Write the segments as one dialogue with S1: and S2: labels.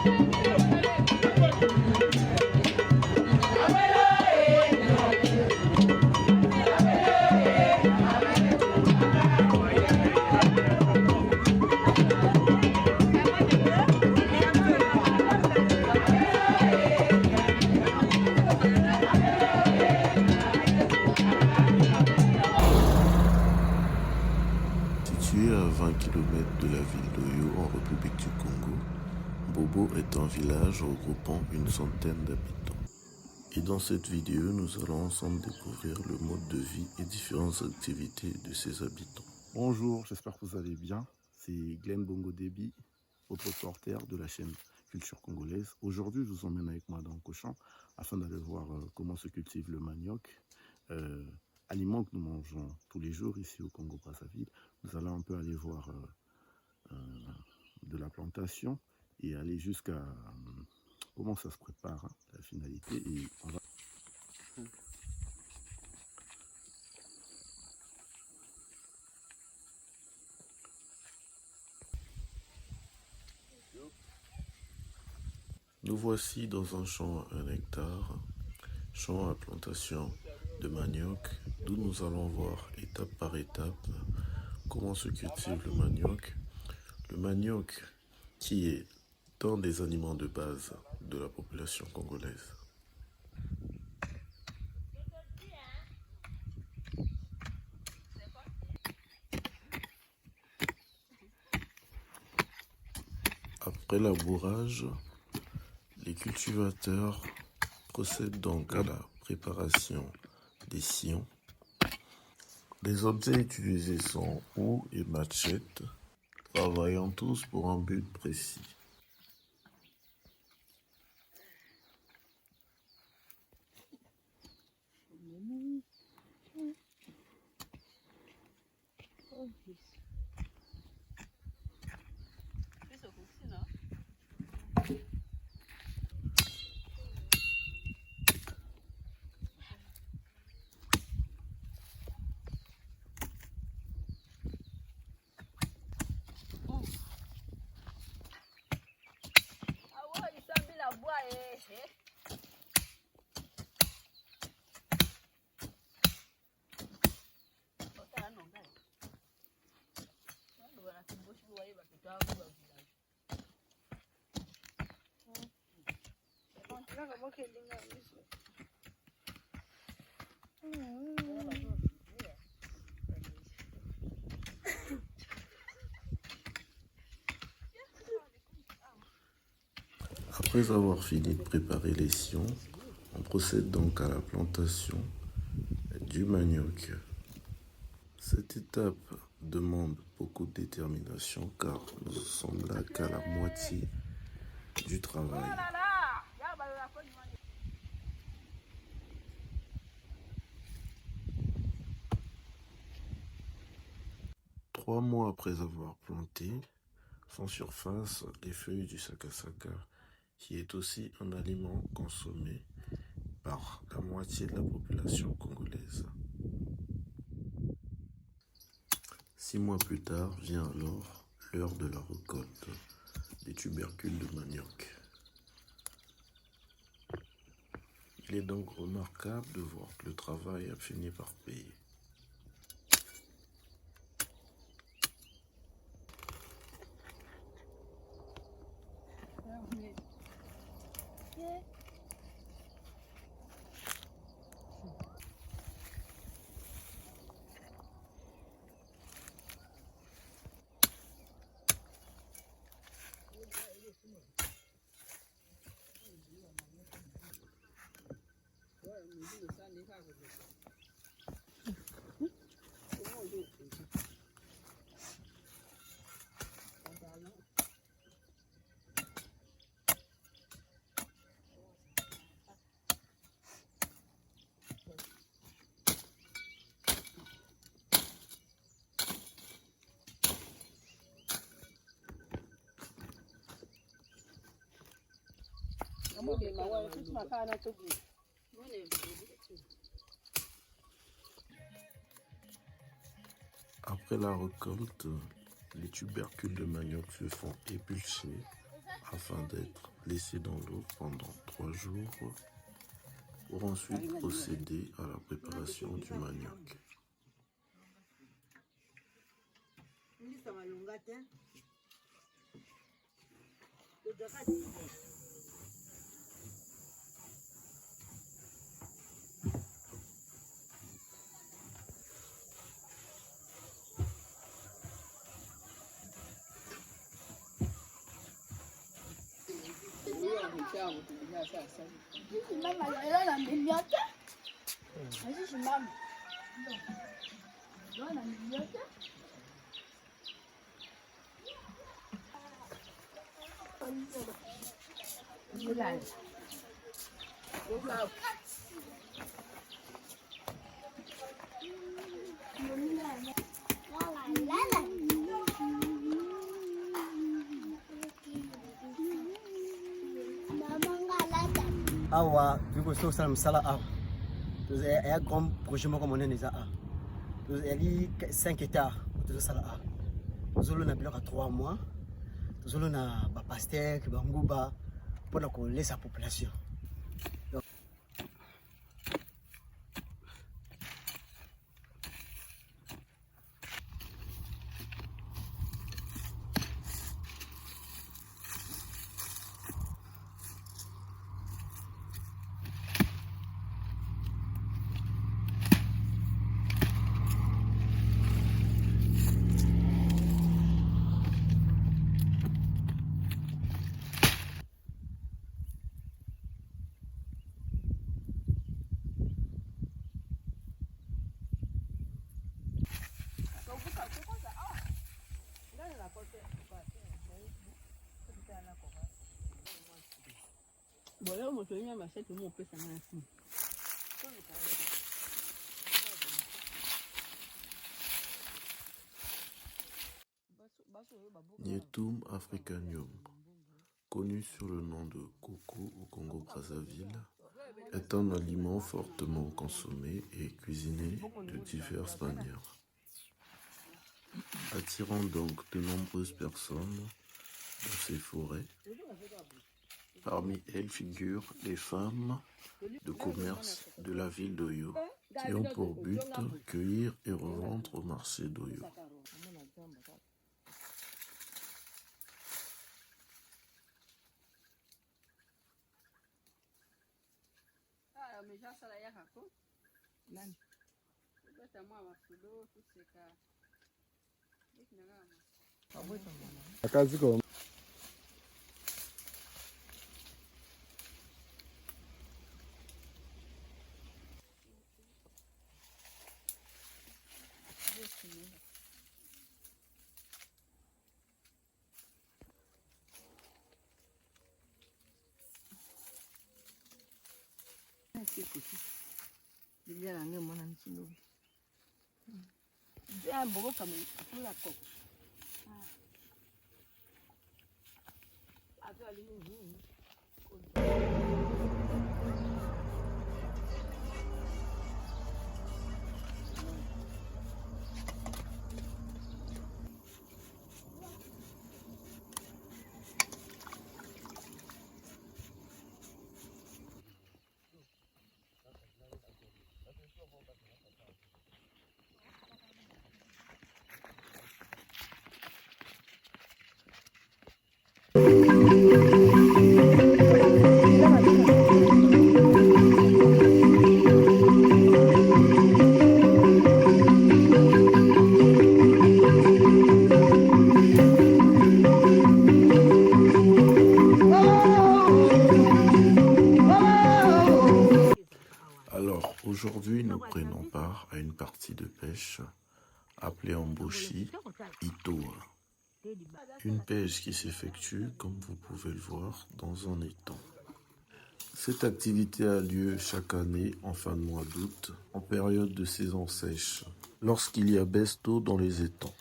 S1: Situé à 20 km de la ville d'Oyo en République du Congo, Bobo est un village regroupant une centaine d'habitants. Et dans cette vidéo, nous allons ensemble découvrir le mode de vie et différentes activités de ses habitants.
S2: Bonjour, j'espère que vous allez bien. C'est Glenn Bongo Debi, votre reporter de la chaîne Culture Congolaise. Aujourd'hui, je vous emmène avec moi dans Cochon afin d'aller voir comment se cultive le manioc, aliment que nous mangeons tous les jours ici au Congo-Brazzaville. Nous allons un peu aller voir de la plantation et aller jusqu'à comment ça se prépare, hein, la finalité. Et on va...
S1: Nous voici dans un champ à 1 hectare, champ à plantation de manioc, d'où nous allons voir étape par étape comment se cultive le manioc. Le manioc qui est un des aliments de base de la population congolaise. Après labourage, les cultivateurs procèdent donc à la préparation des sillons. Les objets utilisés sont houes et machettes, travaillant tous pour un but précis. Après avoir fini de préparer les sillons, on procède donc à la plantation du manioc. Cette étape demande beaucoup de détermination car nous ne sommes là qu'à la moitié du travail. 3 mois après avoir planté, font surface les feuilles du sakasaka, qui est aussi un aliment consommé par la moitié de la population congolaise. 6 mois plus tard vient alors l'heure de la récolte des tubercules de manioc. Il est donc remarquable de voir que le travail a fini par payer. Après la récolte, les tubercules de manioc se font épulcher afin d'être laissé dans l'eau pendant 3 jours pour ensuite procéder à la préparation du manioc.
S3: Awa viko so sala msala awa tozo ya grand projet moko monene eza awa tozo yali 5 hectares tozo sala awa tozolo na biloko 3 mois tozolo na ba pasteur banguba mpona kolesa population.
S4: Boleo moto nya masete mo pesa na simu.
S1: Nyetum africanum, connu sur le nom de coco au Congo-Brazzaville, est un aliment fortement consommé et cuisiné de diverses manières, attirant donc de nombreuses personnes dans ces forêts. Parmi elles figurent les femmes de commerce de la ville d'Oyo qui ont pour but cueillir et revendre au marché d'Oyo. Alors, aujourd'hui, nous prenons part à une partie de pêche appelée en Boshi Itoa. Une pêche qui s'effectue, comme vous pouvez le voir, dans un étang. Cette activité a lieu chaque année en fin de mois d'août, en période de saison sèche, lorsqu'il y a baisse d'eau dans les étangs.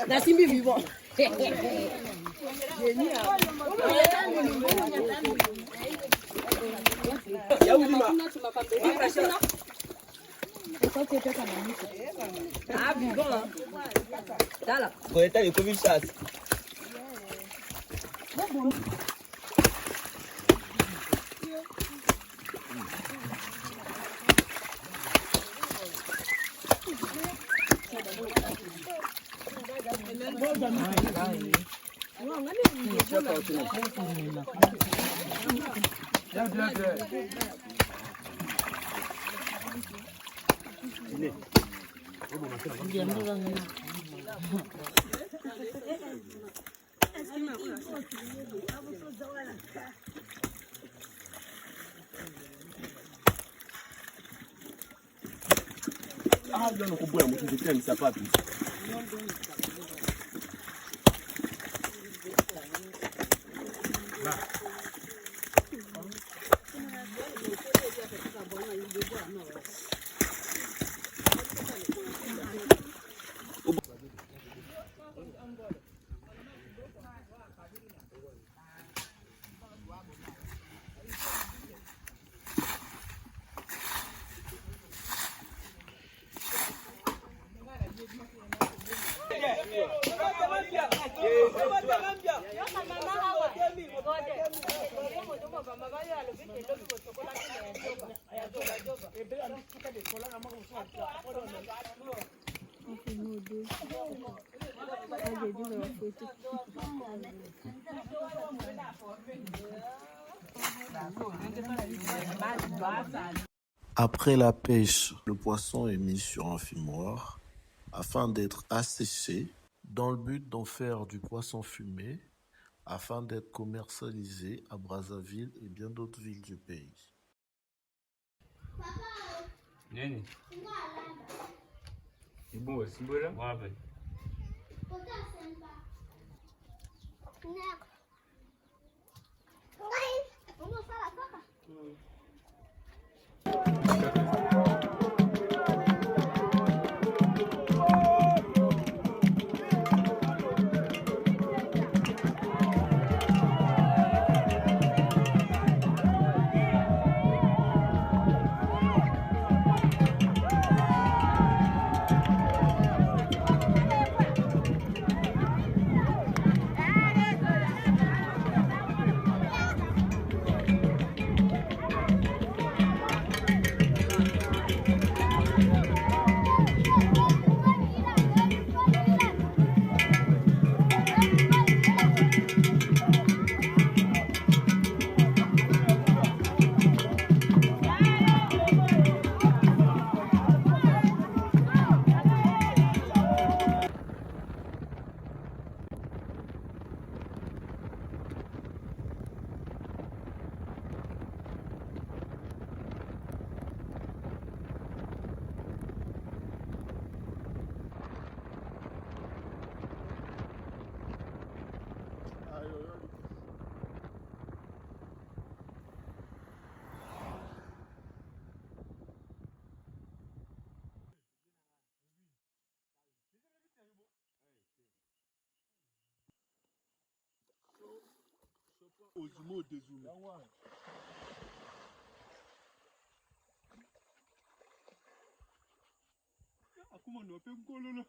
S4: Nasimbi vivant.
S1: Après la pêche, le poisson est mis sur un fumoir afin d'être asséché dans le but d'en faire du poisson fumé afin d'être commercialisé à Brazzaville et bien d'autres villes du pays.
S5: Nini? Ibu Simbora? Wapi?
S6: Ozumo Dezumo. Akuma no pe ngolo.